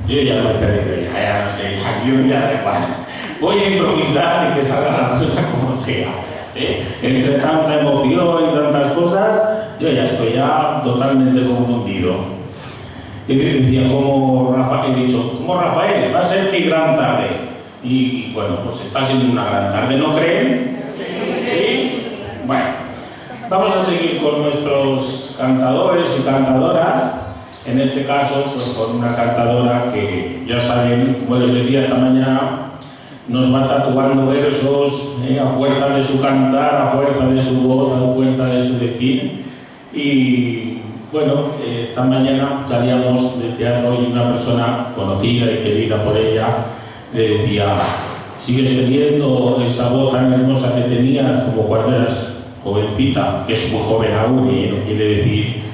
Yo ya me he perdido, ya no sé, aquí ya da igual. Voy a improvisar y que salga la cosa como sea. Entre tanta emoción y tantas cosas, yo ya estoy ya totalmente confundido. Y decía, como Rafael, he dicho, como Rafael, va a ser mi gran tarde. Y bueno, pues está siendo una gran tarde, ¿no creen? Sí. Bueno, vamos a seguir con nuestros cantadores y cantadoras. En este caso, pues con una cantadora que ya saben, como les decía esta mañana, nos va tatuando versos a fuerza de su cantar, a fuerza de su voz, a fuerza de su decir. Y bueno, esta mañana salíamos del teatro y una persona conocida y querida por ella le decía: sigues teniendo esa voz tan hermosa que tenías como cuando eras jovencita, que es muy joven aún y no quiere decir.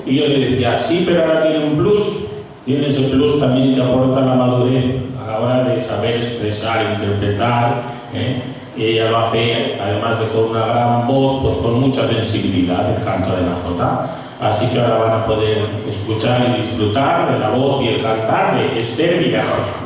Y yo le decía, sí, pero ahora tiene un plus, tiene ese plus también que aporta la madurez a la hora de saber expresar, interpretar, y ella lo hace, además de con una gran voz, pues con mucha sensibilidad, el canto de la jota. Así que ahora van a poder escuchar y disfrutar de la voz y el cantar de Esther Villarroya.